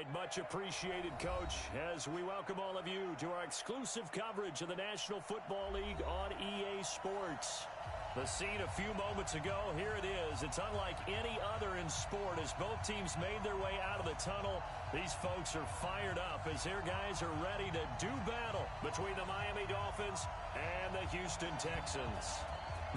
right, much appreciated, Coach, as we welcome all of you to our exclusive coverage of the National Football League on EA Sports. The scene a few moments ago, here it is. It's unlike any other in sport as both teams made their way out of the tunnel. These folks are fired up as their guys are ready to do battle between the Miami Dolphins and the Houston Texans.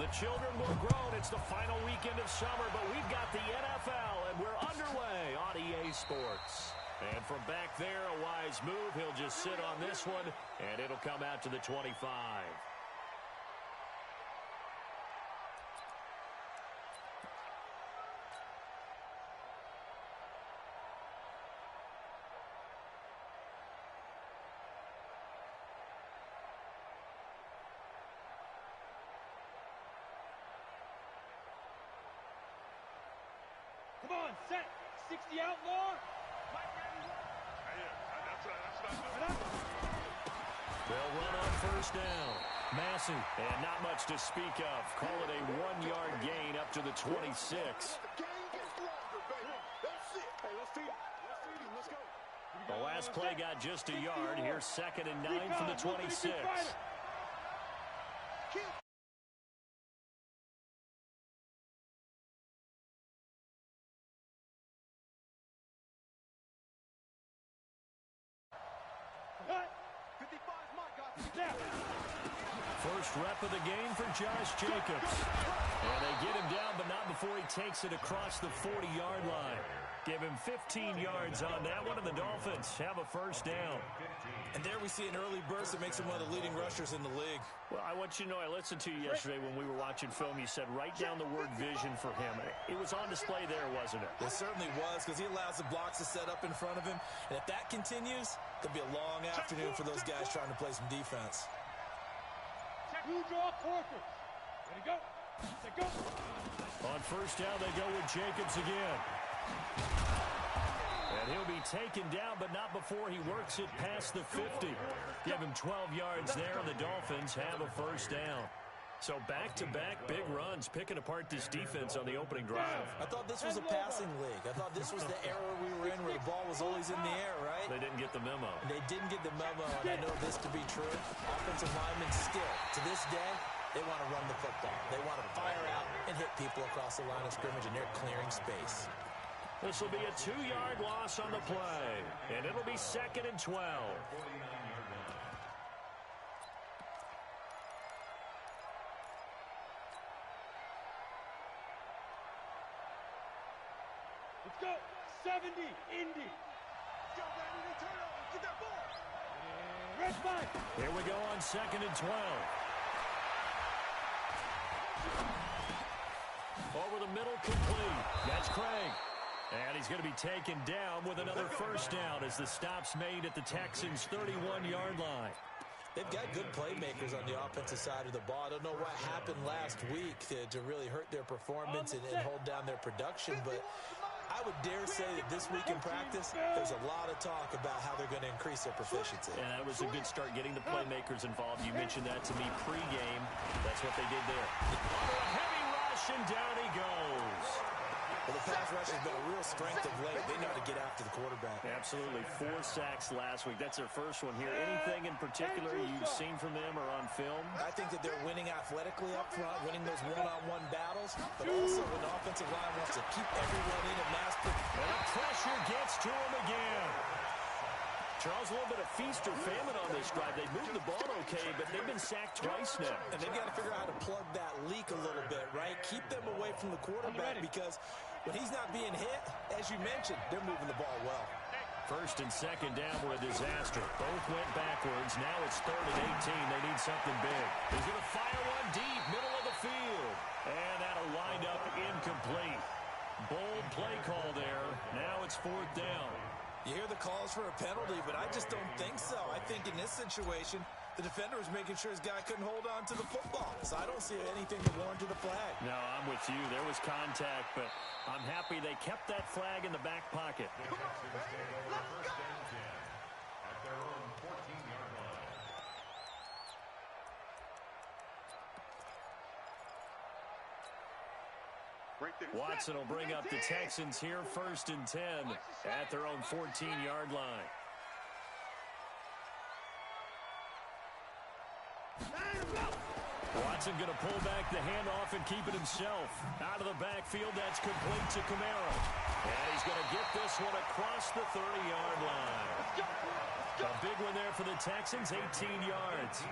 The children will grow. It's the final weekend of summer, but we've got the NFL, and we're underway on EA Sports. And from back there, a wise move. He'll just sit on this one, and it'll come out to the 25. Come on, set. 60 outlaw. They'll run on first down. Massey, and not much to speak of. Call it a 1-yard gain up to the 26. The last play got just a yard. Here's 2nd and 9 from the 26. First rep of the game for Josh Jacobs. And they get him down, but not before he takes it across the 40-yard line. Give him 15 yards on that one, and the Dolphins have a first down. And there we see an early burst that makes him one of the leading rushers in the league. Well, I want you to know, I listened to you yesterday when we were watching film. You said write down the word vision for him. It was on display there, wasn't it? It certainly was, because he allows the blocks to set up in front of him. And if that continues, it'll be a long afternoon for those guys trying to play some defense. Two draw quarters. Ready to go. Set go. On first down, they go with Jacobs again. And he'll be taken down, but not before he works it past the 50. Give him 12 yards there, and the Dolphins have a first down. So back-to-back big runs, picking apart this defense on the opening drive. I thought this was a passing league. I thought this was the era we were in where the ball was always in the air, right? They didn't get the memo. They didn't get the memo, and I know this to be true. Offensive linemen still, to this day, they want to run the football. They want to fire out and hit people across the line of scrimmage, and they're clearing space. This will be a 2-yard loss on the play, and it'll be 2nd and 12. Let's go. 70. Indy. Get that ball. Red flag. Here we go on 2nd and 12. Over the middle, complete. That's Craig. And he's going to be taken down with another first down as the stop's made at the Texans' 31-yard line. They've got good playmakers on the offensive side of the ball. I don't know what happened last week to really hurt their performance and hold down their production, but I would dare say that this week in practice, there's a lot of talk about how they're going to increase their proficiency. And that was a good start getting the playmakers involved. You mentioned that to me pregame. That's what they did there. Under a heavy rush, and down he goes. Well, the pass rush has been a real strength of late. They know how to get after the quarterback. Absolutely. 4 sacks last week. That's their first one here. Anything in particular you've seen from them or on film? I think that they're winning athletically up front, winning those one-on-one battles, but also when the offensive line wants to keep everyone in a mass. And the pressure gets to him again. Charles, a little bit of feast or famine on this drive. They moved the ball okay, but they've been sacked twice now. And they've got to figure out how to plug that leak a little bit, right? Keep them away from the quarterback because when he's not being hit, as you mentioned, they're moving the ball well. First and second down were a disaster. Both went backwards. Now it's 3rd and 18. They need something big. He's going to fire one deep, middle of the field. And that'll wind up incomplete. Bold play call there. Now it's 4th down. You hear the calls for a penalty, but I just don't think so. I think in this situation, the defender was making sure his guy couldn't hold on to the football. So I don't see anything to warrant to the flag. No, I'm with you. There was contact, but I'm happy they kept that flag in the back pocket. Watson will bring up the Texans here, 1st and 10 at their own 14-yard line. Watson going to pull back the handoff and keep it himself. Out of the backfield, that's complete to Kamara. And he's going to get this one across the 30-yard line. A big one there for the Texans, 18 yards.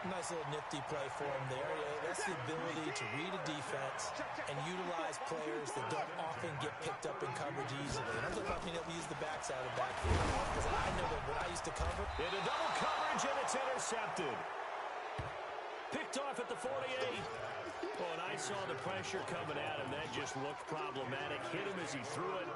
Nice little nifty play for him there. Yeah, that's the ability to read a defense and utilize players that don't often get picked up in coverage easily. And I'm talking about being able to use the backside of the backfield. Because I know that when I used to cover. Into double coverage, and it's intercepted. Picked off at the 48. Oh, and I saw the pressure coming at him. That just looked problematic. Hit him as he threw it,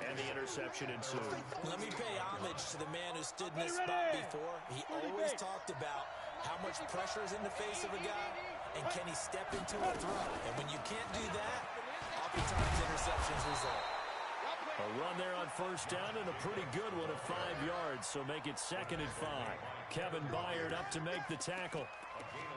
and the interception ensued. Let me pay homage to the man who stood in this spot before. He always talked about how much pressure is in the face of a guy, and can he step into a throw? And when you can't do that, oftentimes interceptions result. A run there on 1st down, and a pretty good one at 5 yards, so make it 2nd and 5. Kevin Byard up to make the tackle.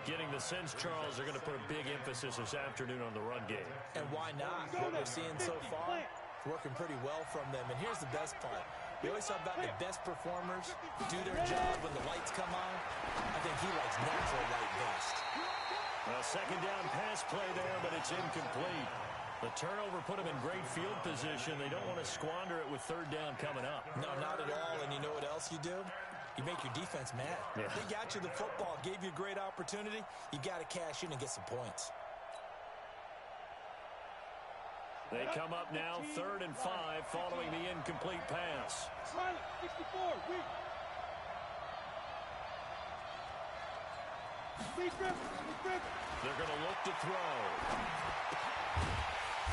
Getting the sense Charles are going to put a big emphasis this afternoon on the run game. And why not? What we're seeing so far, it's working pretty well from them. And here's the best part. We always talk about the best performers do their job when the lights come on. I think he likes natural light best. A 2nd down pass play there, but it's incomplete. The turnover put them in great field position. They don't want to squander it with 3rd down coming up. No, not at all. And you know what else you do? You make your defense mad. Yeah. They got you the football, gave you a great opportunity. You got to cash in and get some points. They come up now, 3rd and 5, following the incomplete pass. Silent, 64, weak. They're going to look to throw.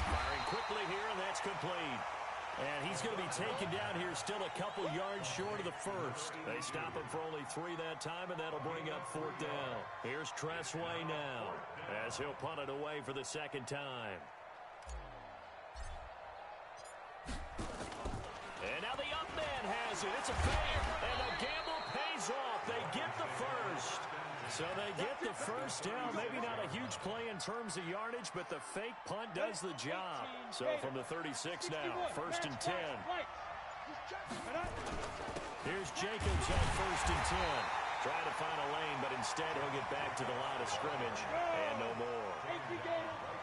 Firing quickly here, and that's complete. And he's going to be taken down here, still a couple yards short of the 1st. They stop him for only 3 that time, and that'll bring up 4th down. Here's Tressway now, as he'll punt it away for the 2nd time. And now the up man has it. It's a fake, and the gamble pays off. They get the 1st. So they get the 1st down. Maybe not a huge play in terms of yardage, but the fake punt does the job. So from the 36 now, 1st and 10. Here's Jacobs on 1st and 10. Trying to find a lane, but instead he'll get back to the line of scrimmage. And no more.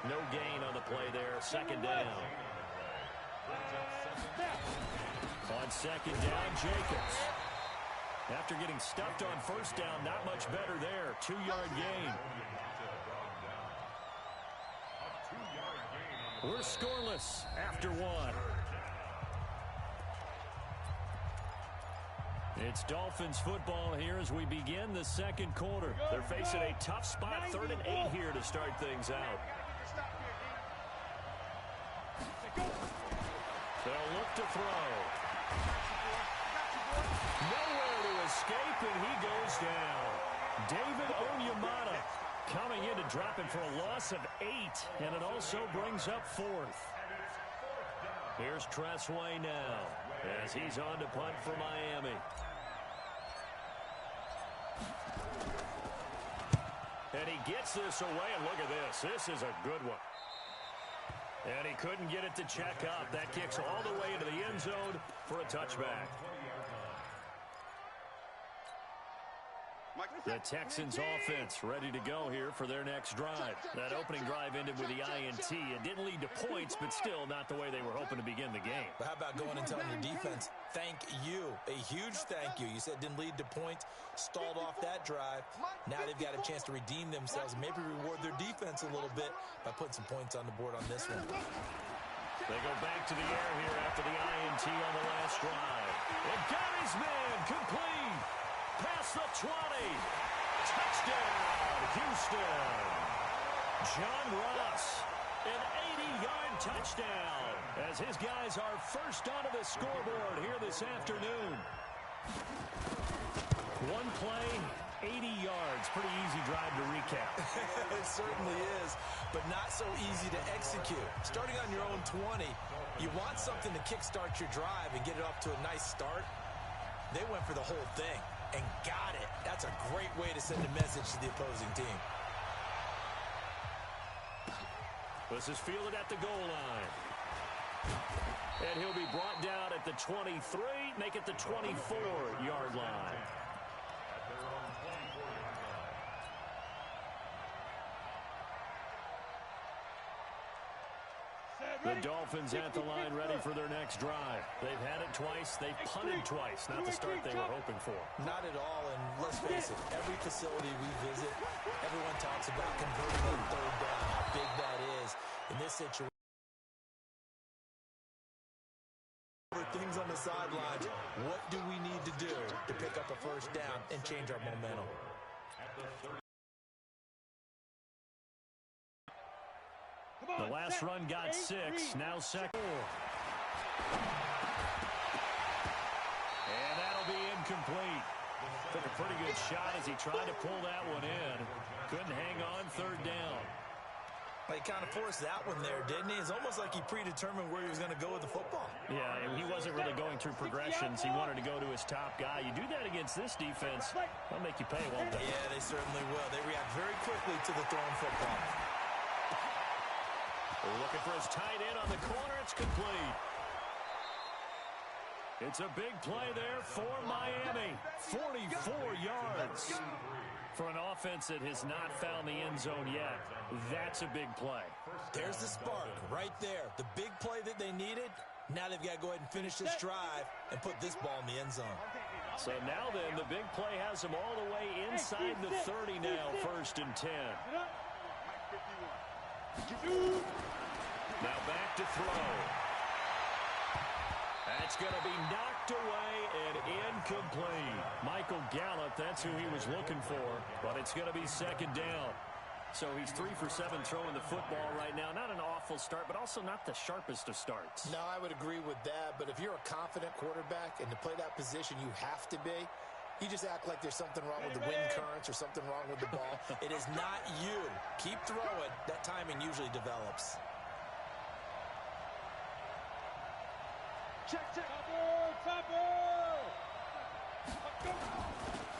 No gain on the play there. 2nd down. On 2nd down, Jacobs. After getting stuffed on 1st down, not much better there. 2-yard gain. We're scoreless after 1. It's Dolphins football here as we begin the 2nd quarter. They're facing a tough spot, 3rd and 8 here to start things out. They'll look to throw. Nowhere to escape, and he goes down. David Onyemata coming in to drop him for a loss of 8, and it also brings up 4th. Here's Tressway now, as he's on to punt for Miami. And he gets this away, and look at this. This is a good one. And he couldn't get it to check up. That kicks all the way into the end zone for a touchback. The Texans offense ready to go here for their next drive. That opening drive ended with the INT. It didn't lead to points, but still not the way they were hoping to begin the game. But how about going and telling your defense, thank you, a huge thank you. You said didn't lead to points, stalled off that drive. Now they've got a chance to redeem themselves and maybe reward their defense a little bit by putting some points on the board on this one. They go back to the air here after the INT on the last drive. And got his man complete. Past the 20. Touchdown, Houston. John Ross, an 80-yard touchdown, as his guys are first onto the scoreboard here this afternoon. One play, 80 yards. Pretty easy drive to recap. It certainly is, but not so easy to execute. Starting on your own 20, you want something to kickstart your drive and get it off to a nice start. They went for the whole thing and got it. That's a great way to send a message to the opposing team. This is fielded at the goal line. And he'll be brought down at the 23, make it the 24-yard line. The Dolphins at the line ready for their next drive. They've had it twice. They've punted twice. Not the start they were hoping for. Not at all, and let's face it, every facility we visit, everyone talks about converting on third down, how big that is. In this situation, things on the sidelines, what do we need to do to pick up a first down and change our momentum? The last run got 6, now second. And that'll be incomplete. Took a pretty good shot as he tried to pull that one in. Couldn't hang on third down. Well, he kind of forced that one there, didn't he? It's almost like he predetermined where he was going to go with the football. Yeah, and he wasn't really going through progressions. He wanted to go to his top guy. You do that against this defense, they'll make you pay, won't they? Yeah, they certainly will. They react very quickly to the thrown football. Looking for his tight end on the corner. It's complete. It's a big play there for Miami. 44 yards. For an offense that has not found the end zone yet, that's a big play. There's the spark right there. The big play that they needed. Now they've got to go ahead and finish this drive and put this ball in the end zone. So now then, the big play has them all the way inside the 30 now, 1st and 10. Now back to throw. That's going to be knocked away and incomplete. Michael Gallup, that's who he was looking for, but it's going to be 2nd down. So he's 3 for 7 throwing the football right now. Not an awful start, but also not the sharpest of starts. No, I would agree with that, but if you're a confident quarterback and to play that position you have to be, you just act like there's something wrong with the wind currents or something wrong with the ball. It is not you. Keep throwing. That timing usually develops. Check.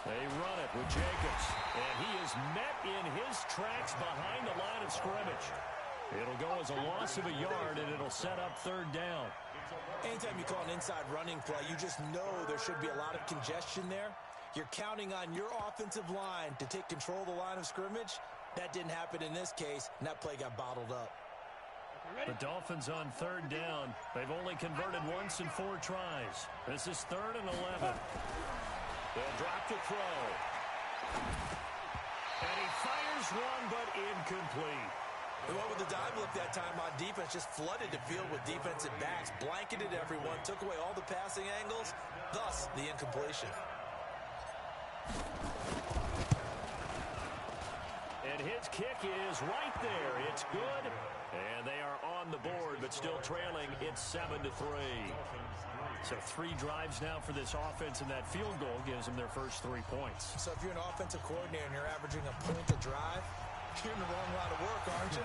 They run it with Jacobs, and he is met in his tracks behind the line of scrimmage. It'll go as a loss of a yard, and it'll set up 3rd down. Anytime you call an inside running play, you just know there should be a lot of congestion there. You're counting on your offensive line to take control of the line of scrimmage. That didn't happen in this case, and that play got bottled up. The Dolphins on 3rd down. They've only converted once in 4 tries. This is 3rd and 11. They'll drop to throw. And he fires one, but incomplete. The one with the dive look that time on defense just flooded the field with defensive backs, blanketed everyone, took away all the passing angles, thus the incompletion. And his kick is right there. It's good. And they are on the board, but still trailing. It's 7-3. So 3 drives now for this offense, and that field goal gives them their first 3 points. So if you're an offensive coordinator and you're averaging a point a drive, you're in the wrong line of work, aren't you?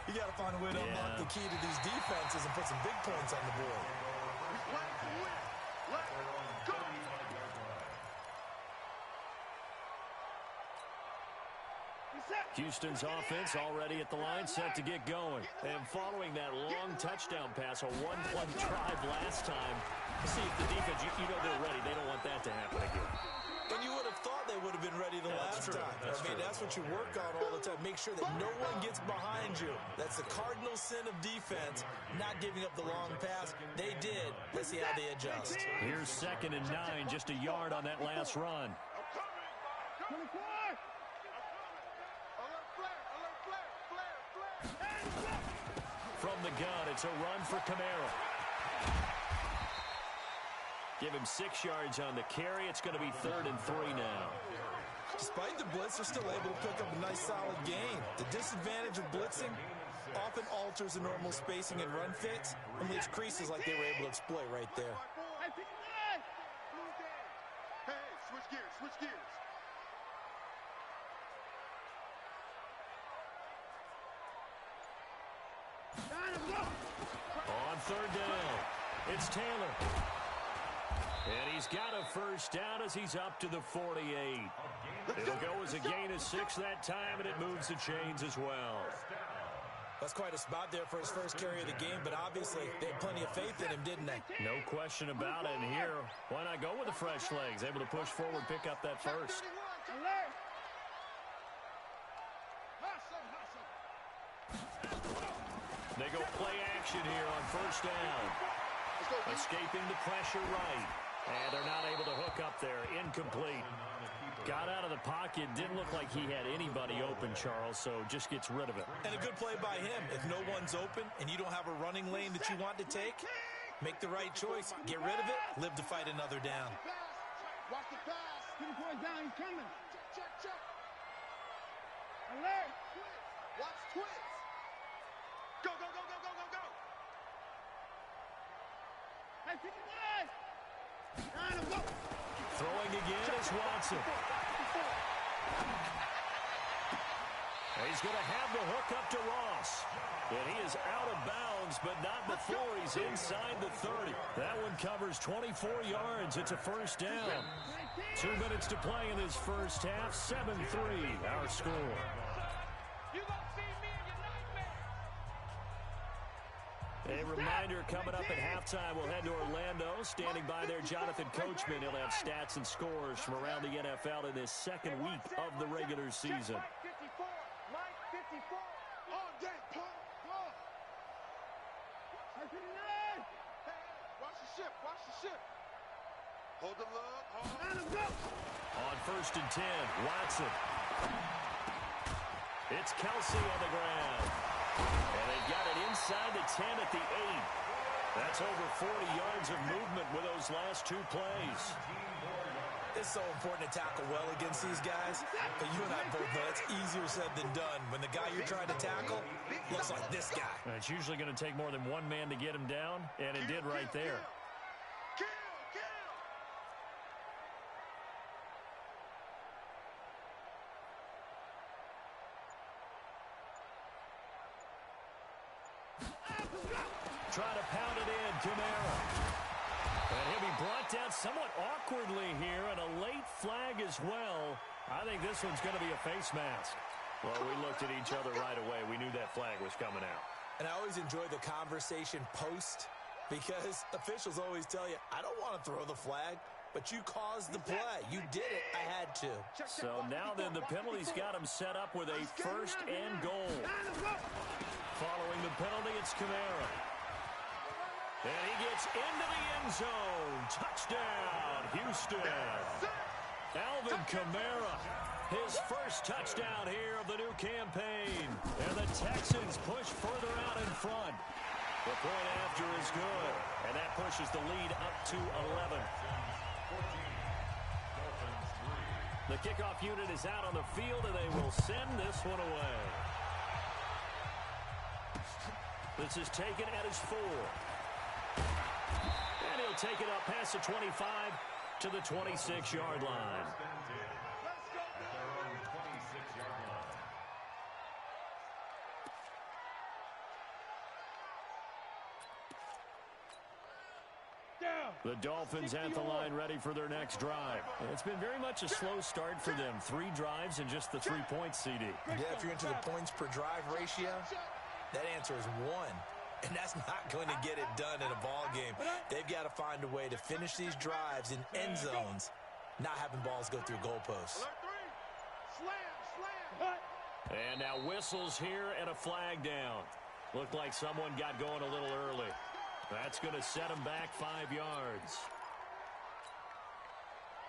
You got to find a way to unlock the key to these defenses and put some big points on the board. Houston's offense already at the line, set to get going. And following that long touchdown pass, a 1-play drive last time, see if the defense, you know they're ready. They don't want that to happen again. And you would have thought they would have been ready the last time. That's what you work on all the time. Make sure that no one gets behind you. That's the cardinal sin of defense, not giving up the long pass. They did. Let's see how they adjust. Here's 2nd and 9, just a yard on that last run. From the gun, it's a run for Kamara. Give him 6 yards on the carry. It's going to be 3rd and 3 now. Despite the blitz, they're still able to pick up a nice, solid gain. The disadvantage of blitzing often alters the normal spacing and run fits and leaves creases like they were able to exploit right there. Hey, switch gears. On 3rd down, it's Taylor. And he's got a first down as he's up to the 48. It'll go as a gain of 6 that time, and it moves the chains as well. That's quite a spot there for his first carry of the game, but obviously they had plenty of faith in him, didn't they? No question about it. And here, why not go with the fresh legs? Able to push forward, pick up that first. They go play action here on first down. Escaping the pressure right. And they're not able to hook up there. Incomplete. Got out of the pocket. Didn't look like he had anybody open, Charles, so just gets rid of it. And a good play by him. If no one's open and you don't have a running lane that you want to take, make the right choice. Get rid of it. Live to fight another down. Watch the pass. Get the boy down. He's coming. Check, check. Alert. Watch twist. Go, go, go, go, go, go, go. Hey, pick it up. Go. Throwing again is Watson. He's going to have the hook up to Ross. And he is out of bounds, but not before he's inside the 30. That one covers 24 yards. It's a first down. 2 minutes to play in this first half. 7-3, our score. You gonna see me in your nightmare. A reminder, coming up at halftime, we'll head to Orlando. Standing by there, Jonathan Coachman. He'll have stats and scores from around the NFL in this second week of the regular season. Mike 54. Mike 54. All day, Paul. Hey, watch the ship. Watch the ship. Hold the lug. Hold on. On first and 10, Watson. It's Kelsey on the ground. And they've got it inside the 10 at the 8. That's over 40 yards of movement with those last 2 plays. It's so important to tackle well against these guys. But you and I both know it's easier said than done. When the guy you're trying to tackle looks like this guy. And it's usually going to take more than one man to get him down, and it did right there. Trying to pound it in, Kamara. And he'll be brought down somewhat awkwardly here, and a late flag as well. I think this one's going to be a face mask. Well, we looked at each other right away. We knew that flag was coming out. And I always enjoy the conversation post, because officials always tell you, I don't want to throw the flag, but you caused the play. You did it. I had to. So now then, the penalty's got him set up with a first and goal. Following the penalty, it's Kamara. And he gets into the end zone. Touchdown, Houston. Alvin Kamara, his first touchdown here of the new campaign. And the Texans push further out in front. The point after is good. And that pushes the lead up to 11. The kickoff unit is out on the field, and they will send this one away. This is taken at his 4. And he'll take it up past the 25 to the 26-yard line. The Dolphins at the line, ready for their next drive. It's been very much a slow start for them. 3 drives and just the 3 points, CD. Yeah, if you're into the points per drive ratio, that answer is 1. And that's not going to get it done in a ball game. They've got to find a way to finish these drives in end zones, not having balls go through goalposts. And now whistles here and a flag down. Looked like someone got going a little early. That's going to set him back 5 yards.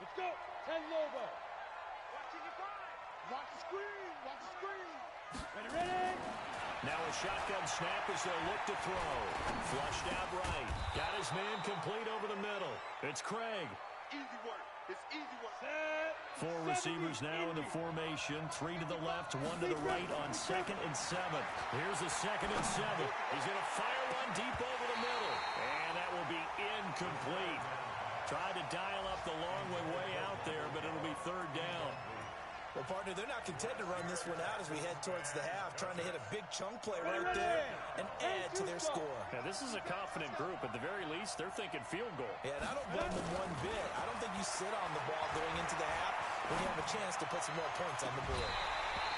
Let's go. 10 logo. Watching your 5. Watch the screen. Watch the screen. Ready, ready. Now a shotgun snap as they'll look to throw. Flushed out right. Got his man complete over the middle. It's Craig. Easy work. It's easy work. Set. 4 receivers now in the formation. 3 to the left, 1 to the right on 2nd and 7. Here's a 2nd and 7. He's going to fire one deep over the middle. And that will be incomplete. Tried to dial up the long way out there, but it'll be 3rd down. Well, partner, they're not content to run this one out as we head towards the half, trying to hit a big chunk play right there and add to their score. Now, this is a confident group. At the very least, they're thinking field goal. Yeah, and I don't blame them one bit. I don't think you sit on the ball going into the half when you have a chance to put some more points on the board.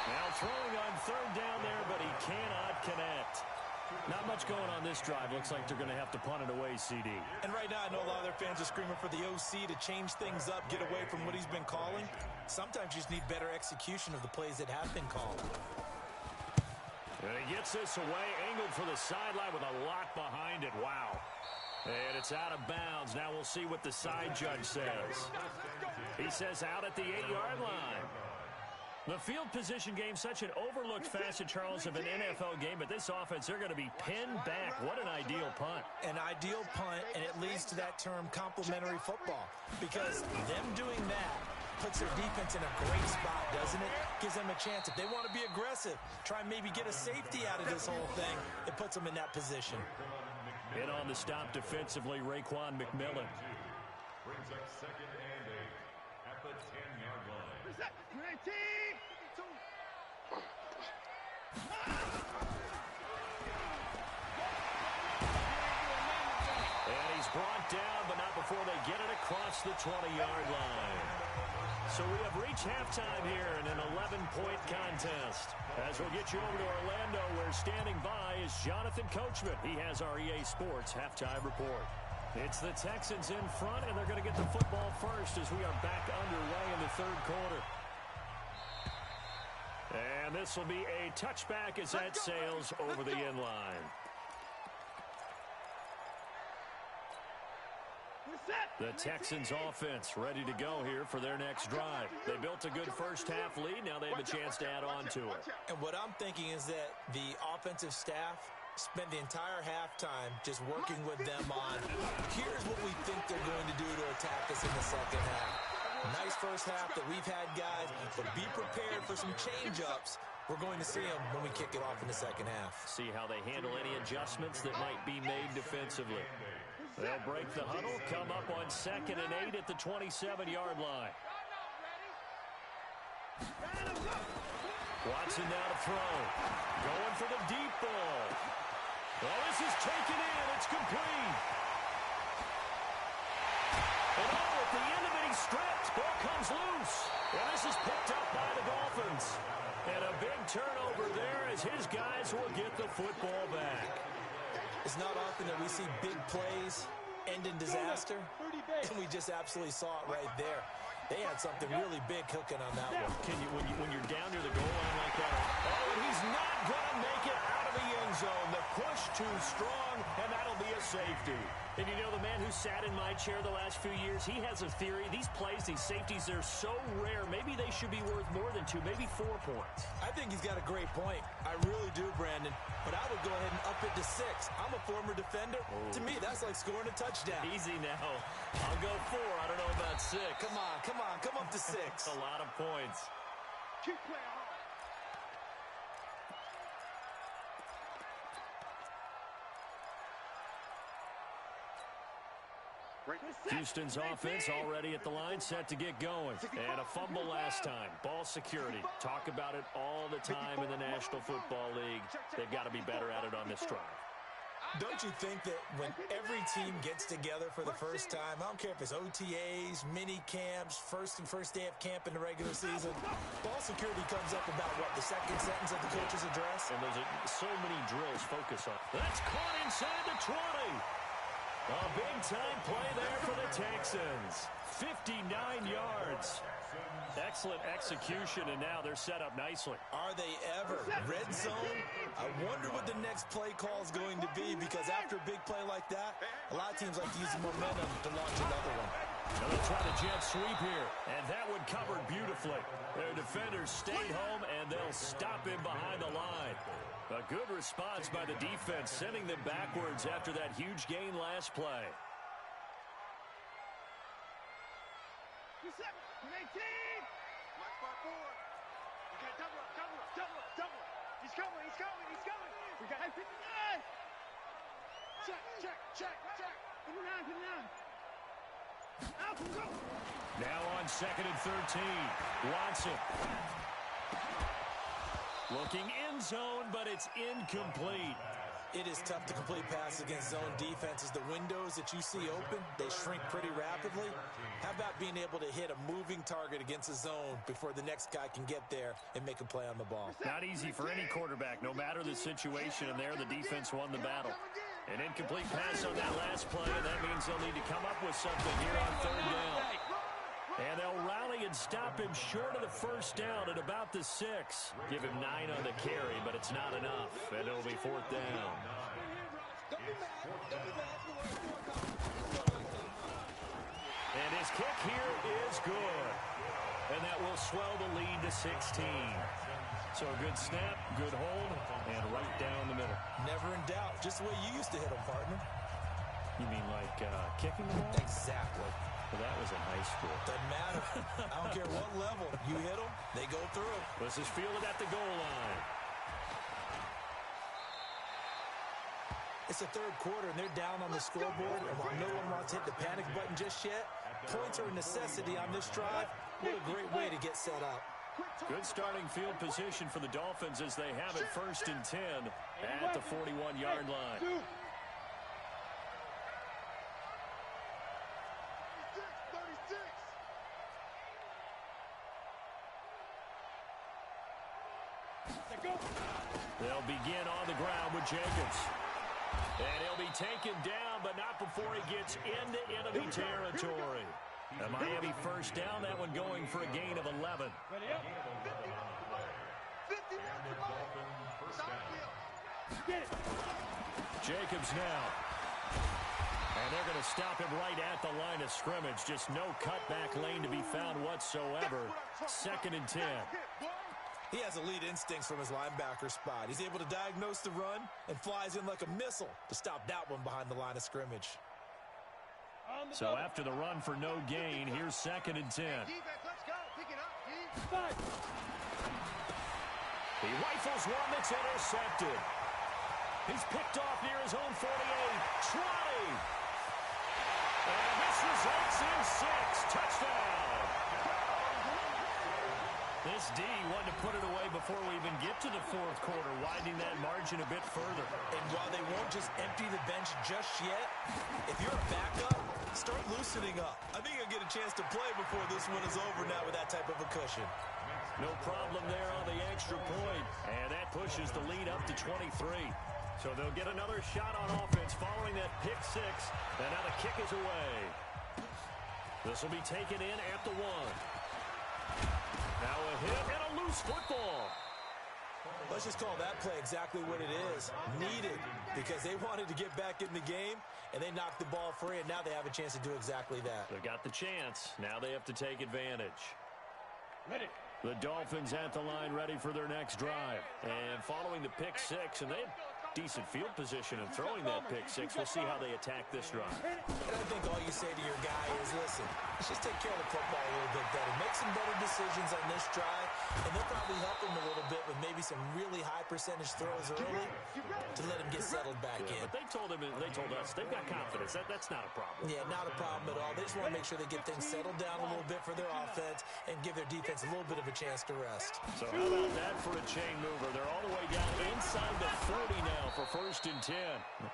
Now throwing on third down there, but he cannot connect. Not much going on this drive. Looks like they're going to have to punt it away, CD. And right now, I know a lot of their fans are screaming for the OC to change things up, get away from what he's been calling. Sometimes you just need better execution of the plays that have been called. And he gets this away, angled for the sideline with a lot behind it. Wow. And it's out of bounds. Now we'll see what the side judge says. He says out at the 8-yard line. The field position game, such an overlooked facet, Charles, of an NFL game, but this offense, they're going to be pinned back. What an ideal punt. An ideal punt, and it leads to that term complementary football, because them doing that puts their defense in a great spot, doesn't it? Gives them a chance. If they want to be aggressive, try and maybe get a safety out of this whole thing, it puts them in that position. In on the stop defensively, Raekwon McMillan. Brings up 2nd and 8 at the 10-yard line. And he's brought down, but not before they get it across the 20-yard line. So we have reached halftime here in an 11-point contest. As we'll get you over to Orlando, where standing by is Jonathan Coachman. He has our EA Sports halftime report. It's the Texans in front, and they're going to get the football first as we are back underway in the third quarter. And this will be a touchback as that sails over the end line. The Texans offense ready to go here for their next drive. They built a good first-half lead. Now they have a chance to add on to it. And what I'm thinking is that the offensive staff spent the entire halftime just working with them on, here's what we think they're going to do to attack us in the second half. Nice first half that we've had, guys, but be prepared for some change-ups. We're going to see them when we kick it off in the second half. See how they handle any adjustments that might be made defensively. They'll break the huddle, come up on 2nd and 8 at the 27-yard line. Watson now to throw. Going for the deep ball. Well, this is taken in. It's complete. And at the end of it, he stripped. Ball comes loose. And this is picked up by the Dolphins. And a big turnover there as his guys will get the football back. It's not often that we see big plays end in disaster, and we just absolutely saw it right there. They had something really big cooking on that one. Can you, when you're down near the goal line like that, oh, and he's not going to make it out of the end zone. The push too strong, and that'll be a safety. And you know, the man who sat in my chair the last few years, he has a theory. These plays, these safeties, they're so rare. Maybe they should be worth more than 2, maybe 4 points. I think he's got a great point. I really do, Brandon. But I would go ahead and up it to 6. I'm a former defender. To me, that's like scoring a touchdown. Easy now. I'll go 4. I don't know about 6. Come on, come on. Come up to 6. A lot of points. Keep playing hard. Houston's offense already at the line, set to get going. And a fumble last time. Ball security. Talk about it all the time in the National Football League. They've got to be better at it on this drive. Don't you think that when every team gets together for the first time, I don't care if it's OTAs, mini camps, first day of camp in the regular season, ball security comes up about, what, the second sentence of the coach's address? And there's so many drills focus on. That's caught inside the 20. A big-time play there for the Texans. 59 yards. Excellent execution, and now they're set up nicely. Are they ever? Red zone? I wonder what the next play call is going to be, because after a big play like that, a lot of teams like to use the momentum to launch another one. Now they'll try the jet sweep here, and that one covered beautifully. Their defenders stayed home, and they'll stop him behind the line. A good response by the defense, sending them backwards after that huge gain last play. Watch my board. We got double up. He's coming. We got 59. Check. Put it down. Out, go. Now on 2nd and 13. Watson. Looking end zone, but it's incomplete. It is tough to complete passes against zone defenses. The windows that you see open, they shrink pretty rapidly. How about being able to hit a moving target against a zone before the next guy can get there and make a play on the ball? Not easy for any quarterback, no matter the situation, and there the defense won the battle. An incomplete pass on that last play, and that means they'll need to come up with something here on third down. And they'll rally and stop him short of the first down at about the 6. Give him 9 on the carry, but it's not enough, and it'll be fourth down. And his kick here is good. And that will swell the lead to 16. So a good snap, good hold, and right down the middle. Never in doubt. Just the way you used to hit them, partner. You mean like kicking the ball? Exactly. Well, that was in high school. Doesn't matter. I don't care what level. You hit them, they go through. This is fielded at the goal line. It's the third quarter, and they're down on the scoreboard. And while no one wants to hit the panic button just yet, points are a necessity on this drive. What a great way to get set up. Good starting field position for the Dolphins as they have it 1st and 10 at the 41-yard line. They'll begin on the ground with Jacobs. And he'll be taken down, but not before he gets into enemy territory. A Miami first down, that one going for a gain of 11. Jacobs now. And they're going to stop him right at the line of scrimmage. Just no cutback lane to be found whatsoever. 2nd and 10. He has elite instincts from his linebacker spot. He's able to diagnose the run and flies in like a missile to stop that one behind the line of scrimmage. So after the run for no gain, here's 2nd and 10. He rifles one that's intercepted. He's picked off near his own 48. Trotty. And this results in 6. Touchdown. This D wanted to put it away before we even get to the fourth quarter, widening that margin a bit further. And while they won't just empty the bench just yet, if you're a backup, start loosening up. I think you'll get a chance to play before this one is over now with that type of a cushion. No problem there on the extra point. And that pushes the lead up to 23. So they'll get another shot on offense following that pick 6. And now the kick is away. This will be taken in at the 1. Now a hit and a loose football. Let's just call that play exactly what it is. Needed, because they wanted to get back in the game, and they knocked the ball free, and now they have a chance to do exactly that. They got the chance. Now they have to take advantage. The Dolphins at the line ready for their next drive. And following the pick 6, and they had decent field position in throwing that pick 6. We'll see how they attack this drive. And I think all you say to your guy is, listen, let's just take care of the football a little bit better. Make some better decisions on this drive, and they'll probably help him a little bit with maybe some really high percentage throws early to let him get settled back in. But they told us they've got confidence. That's not a problem. Yeah, not a problem at all. They just want to make sure they get things settled down a little bit for their offense and give their defense a little bit of a chance to rest. So how about that for a chain mover? They're all the way down inside the 40 now for 1st and 10.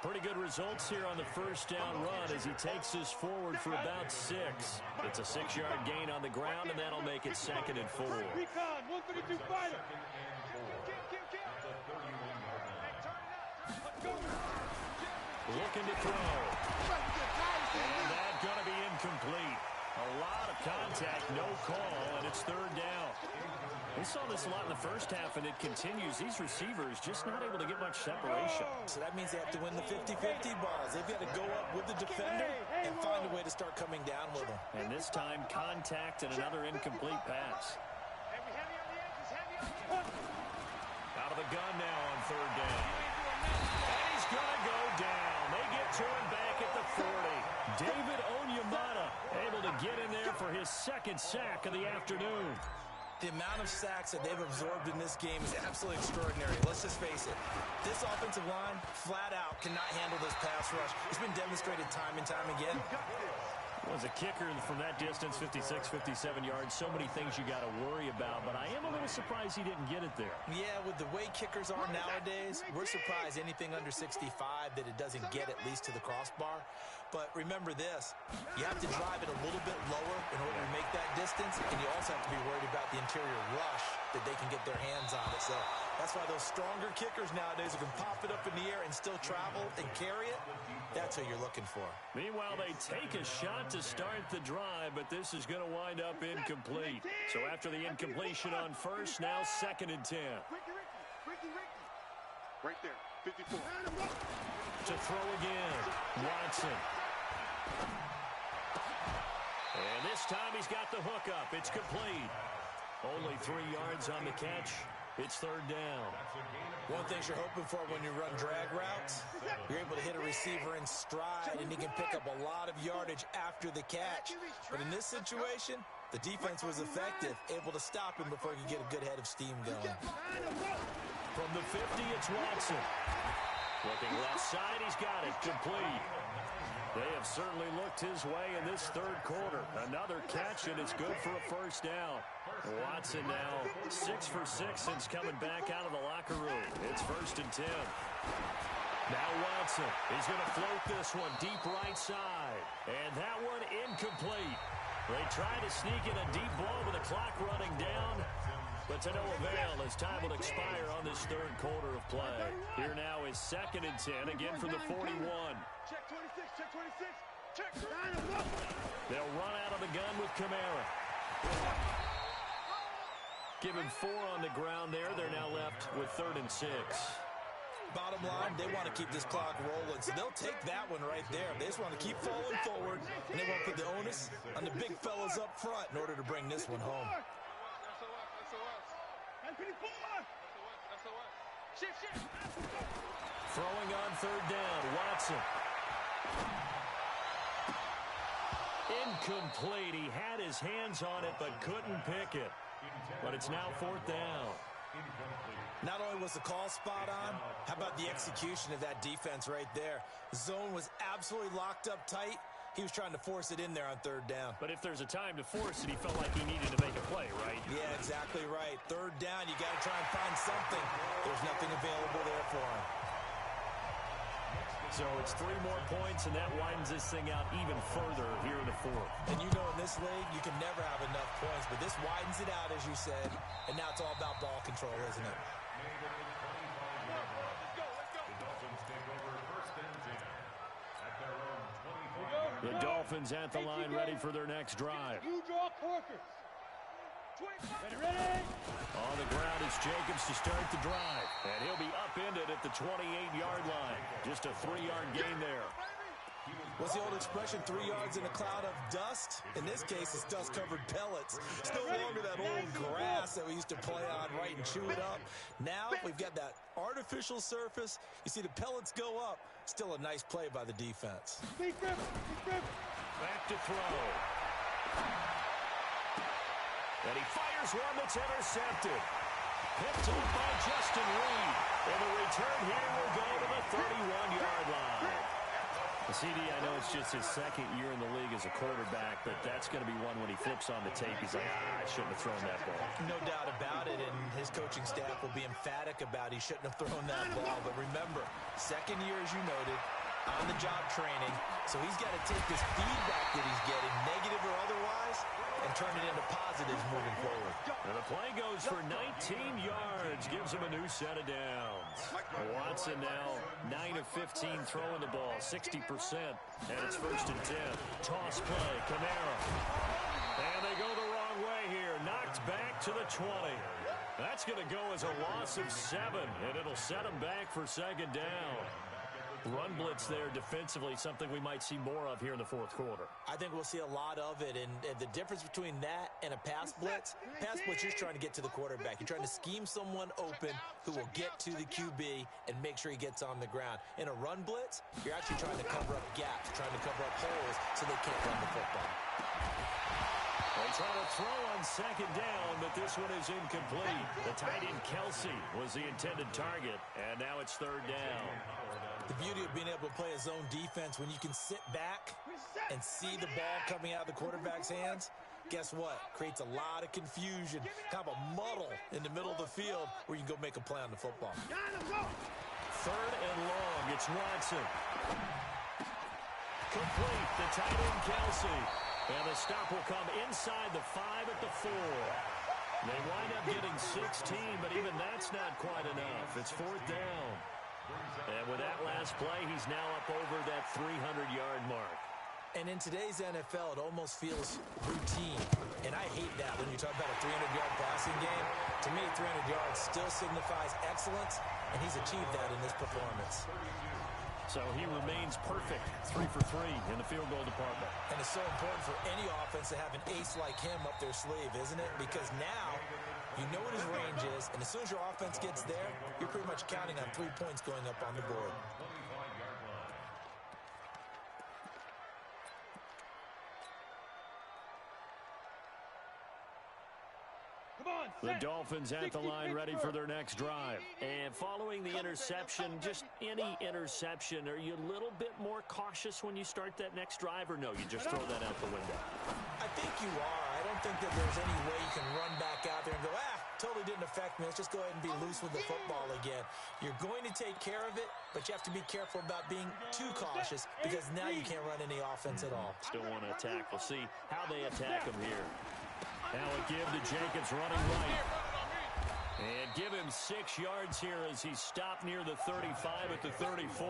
Pretty good results here on the first down run as he takes us forward for about 6. It's a 6-yard gain on the ground, and that'll make it 2nd and 4. Recon, 132 fighter. Looking to throw. And that's going to be incomplete. A lot of contact, no call, and it's 3rd down. We saw this a lot in the first half, and it continues. These receivers just not able to get much separation. So that means they have to win the 50-50 balls. They've got to go up with the defender and find a way to start coming down with them. And this time, contact and another incomplete pass. Out of the gun now on 3rd down. And he's going to go down. They get to him back at the 40. David Onyemata able to get in there for his 2nd sack of the afternoon. The amount of sacks that they've absorbed in this game is absolutely extraordinary. Let's just face it. This offensive line, flat out, cannot handle this pass rush. It's been demonstrated time and time again. Was a kicker from that distance, 56, 57 yards. So many things you got to worry about, but I am a little surprised he didn't get it there. Yeah, with the way kickers are nowadays, we're surprised anything under 65 that it doesn't get at least to the crossbar. But remember this, you have to drive it a little bit lower in order to make that distance, and you also have to be worried about the interior rush that they can get their hands on it. So that's why those stronger kickers nowadays who can pop it up in the air and still travel and carry it, that's what you're looking for. Meanwhile, they take a shot to start the drive, but this is going to wind up incomplete. So after the incompletion on first, now 2nd and 10. Ricky. Right there, 54. To throw again, Watson. And this time he's got the hook up. It's complete. Only 3 yards on the catch. It's 3rd down. One thing you're hoping for when you run drag routes, you're able to hit a receiver in stride, and he can pick up a lot of yardage after the catch. But in this situation, the defense was effective, able to stop him before he could get a good head of steam going. From the 50, it's Watson. Looking left side, he's got it. Complete. They have certainly looked his way in this 3rd quarter. Another catch, and it's good for a 1st down. Watson now 6 for 6 since coming back out of the locker room. It's 1st and 10. Now Watson. He's going to float this one deep right side. And that one incomplete. They try to sneak in a deep ball with the clock running down, but to no avail as time will expire on this 3rd quarter of play. Here now is 2nd and 10, again from the 41. Check 26, check 26, check. They'll run out of the gun with Kamara. Given 4 on the ground there, they're now left with 3rd and 6. Bottom line, they want to keep this clock rolling, so they'll take that one right there. They just want to keep falling forward, and they want to put the onus on the big fellas up front in order to bring this one home. Throwing on 3rd down, Watson. Incomplete. He had his hands on it, but couldn't pick it. But it's now 4th down. Not only was the call spot on, how about the execution of that defense right there? The zone was absolutely locked up tight. He was trying to force it in there on 3rd down. But if there's a time to force it, he felt like he needed to make a play, right? Yeah, exactly right. 3rd down, you got to try and find something. There's nothing available there for him. So it's 3 more points, and that widens this thing out even further here in the 4th. And you know in this league, you can never have enough points, but this widens it out, as you said, and now it's all about ball control, isn't it? The Dolphins at the line, ready for their next drive. You draw Corkers. Ready. On the ground is Jacobs to start the drive. And he'll be upended at the 28-yard line. Just a 3-yard gain there. What's the old expression, 3 yards in a cloud of dust? In this case, it's dust-covered pellets. It's no longer that old grass that we used to play on, right, and chew it up. Now we've got that artificial surface. You see the pellets go up. Still a nice play by the defense. Back to throw. And he fires one that's intercepted. Picked up by Justin Reed. And the return here will go to the 31-yard line. CD, I know it's just his 2nd year in the league as a quarterback, but that's going to be one when he flips on the tape. He's like, I shouldn't have thrown that ball. No doubt about it, and his coaching staff will be emphatic about he shouldn't have thrown that ball. But remember, 2nd year, as you noted, on-the-job training, so he's got to take this feedback that he's getting, negative or otherwise, and turn it into positives moving forward. And the play goes for 19 yards, gives him a new set of downs. Watson now 9 of 15 throwing the ball, 60%, and it's 1st and 10. Toss play, Kamara. And they go the wrong way here, knocked back to the 20. That's going to go as a loss of 7, and it'll set him back for 2nd down. Run blitz there defensively, something we might see more of here in the 4th quarter. I think we'll see a lot of it, and the difference between that and a pass blitz, you're trying to get to the quarterback. You're trying to scheme someone open who will get to the QB and make sure he gets on the ground. In a run blitz, you're actually trying to cover up gaps, trying to cover up holes so they can't run the football. They try to throw on 2nd down, but this one is incomplete. The tight end Kelsey was the intended target, and now it's 3rd down. The beauty of being able to play a zone defense when you can sit back and see the ball coming out of the quarterback's hands, guess what? Creates a lot of confusion, kind of a muddle in the middle of the field where you can go make a play on the football. Third and long. It's Watson. Complete. The tight end, Kelsey. And the stop will come inside the 5 at the 4. They wind up getting 16, but even that's not quite enough. It's fourth down. And with that last play, he's now up over that 300-yard mark. And in today's NFL, it almost feels routine. And I hate that when you talk about a 300-yard passing game. To me, 300 yards still signifies excellence, and he's achieved that in this performance. So he remains perfect, 3 for 3 in the field goal department. And it's so important for any offense to have an ace like him up their sleeve, isn't it? Because now you know what his range is, and as soon as your offense gets there, you're pretty much counting on 3 points going up on the board. The Dolphins at the line ready for their next drive. And following the interception, just any interception, are you a little bit more cautious when you start that next drive, or no, you just throw that out the window? I think you are. I don't think that there's any way you can run back out there and go, totally didn't affect me. Let's just go ahead and be loose with the football again. You're going to take care of it, but you have to be careful about being too cautious because now you can't run any offense at all. Still want to attack. We'll see how they attack him here. Now a give to Jacobs running right. And give him 6 yards here as he's stopped near the 35 at the 34.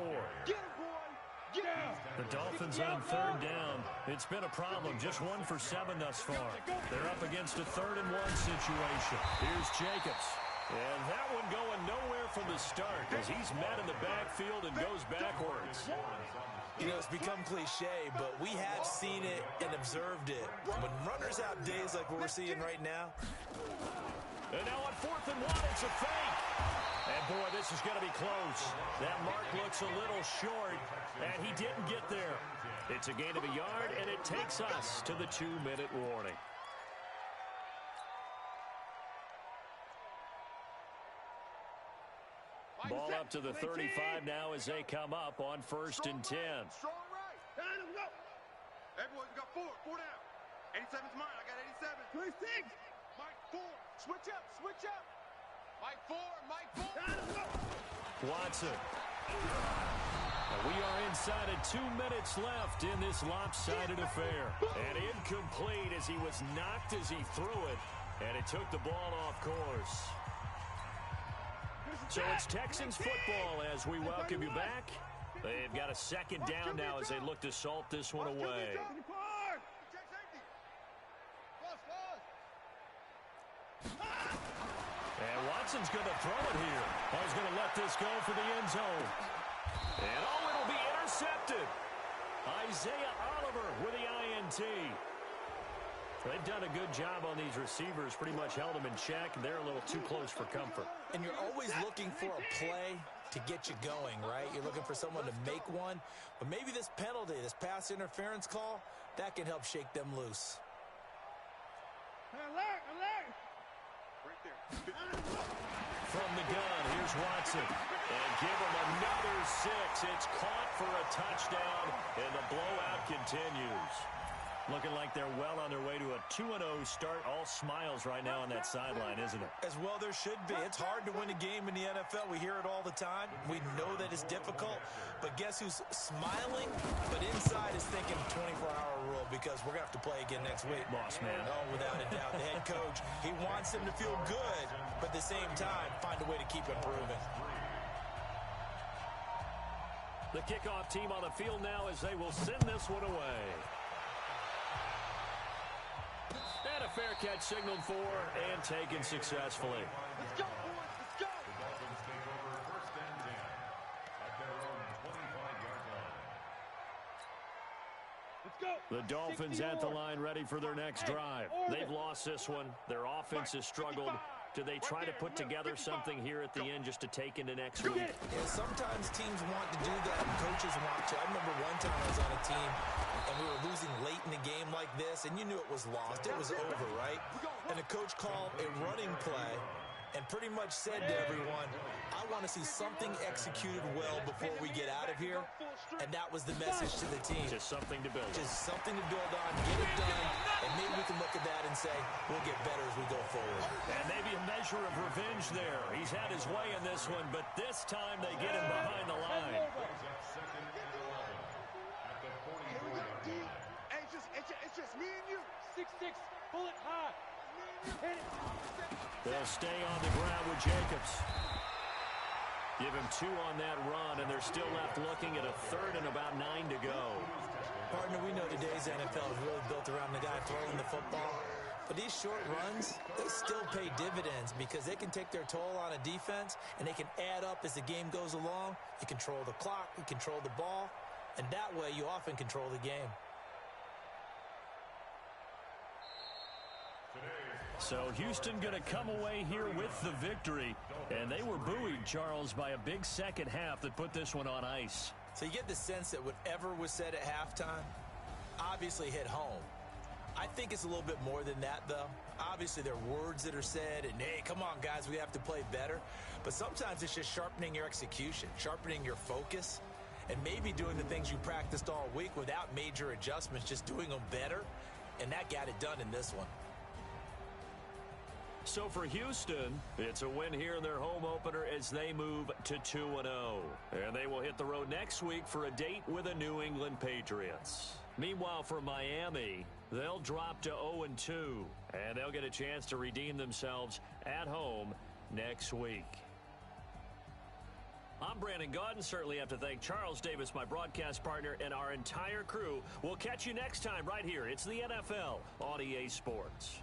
The Dolphins on third down. It's been a problem. Just 1 for 7 thus far. They're up against a 3rd and 1 situation. Here's Jacobs. And that one going nowhere from the start as he's met in the backfield and goes backwards. You know, it's become cliche, but we have seen it and observed it. When runners have days like what we're seeing right now. And now on 4th and 1, it's a fake. And boy, this is going to be close. That mark looks a little short, and he didn't get there. It's a gain of a yard, and it takes us to the 2-minute warning. Ball up to the 35 now as they come up on 1st and 10. Strong right. Go. Everyone's got 4 down. 87's mine. I got 87. 26. Mike 4. Switch up. Mike 4. Watson. We are inside of 2 minutes left in this lopsided affair. And incomplete as he was knocked as he threw it. And it took the ball off course. So it's Texans football as we welcome you back. They've got a 2nd down now as they look to salt this one away. And Watson's going to throw it here. He's going to let this go for the end zone. And it'll be intercepted. Isaiah Oliver with the INT. They've done a good job on these receivers, pretty much held them in check, and they're a little too close for comfort. And you're always looking for a play to get you going, right? You're looking for someone to make one. But maybe this penalty, this pass interference call, that can help shake them loose. Alert! Right there. From the gun, here's Watson. And give him another 6. It's caught for a touchdown, and the blowout continues. Looking like they're well on their way to a 2-0 start. All smiles right now on that sideline, isn't it? As well there should be. It's hard to win a game in the NFL. We hear it all the time. We know that it's difficult. But guess who's smiling? But inside is thinking 24-hour rule because we're going to have to play again next week. Boss man. Oh, without a doubt. The head coach, he wants them to feel good, but at the same time, find a way to keep improving. The kickoff team on the field now as they will send this one away. And a fair catch signaled for and taken successfully. Let's go, boys. Let's go. The Dolphins take over 1st and 10 at their own 25-yard line. Let's go. The Dolphins at the line ready for their next drive. They've lost this one. Their offense has struggled. Do they try to put together something here at the end just to take into next week? Yeah, sometimes teams want to do that and coaches want to. I remember one time I was on a team and we were losing late in the game like this, and you knew it was lost. It was over, right? And the coach called a running play and pretty much said to everyone, I want to see something executed well before we get out of here, and that was the message to the team. Just something to build on. Just something to build on, get it done, and maybe we can look at that and say, we'll get better as we go forward. And maybe a measure of revenge there. He's had his way in this one, but this time they get him behind the line. Brings up second and 11 at the 44-yard line. Hey, it's just me and you. 6-6, pull it high. Hit it. They'll stay on the ground with Jacobs. Give him 2 on that run, and they're still left looking at a third and about 9 to go. Partner, we know today's NFL is really built around the guy throwing the football. But these short runs, they still pay dividends because they can take their toll on a defense, and they can add up as the game goes along. You control the clock, you control the ball, and that way you often control the game. So Houston going to come away here with the victory. And they were buoyed, Charles, by a big second half that put this one on ice. So you get the sense that whatever was said at halftime obviously hit home. I think it's a little bit more than that, though. Obviously, there are words that are said, and, hey, come on, guys, we have to play better. But sometimes it's just sharpening your execution, sharpening your focus, and maybe doing the things you practiced all week without major adjustments, just doing them better. And that got it done in this one. So for Houston, it's a win here in their home opener as they move to 2-0. And they will hit the road next week for a date with the New England Patriots. Meanwhile, for Miami, they'll drop to 0-2. And they'll get a chance to redeem themselves at home next week. I'm Brandon Gaudin. Certainly have to thank Charles Davis, my broadcast partner, and our entire crew. We'll catch you next time right here. It's the NFL on EA Sports.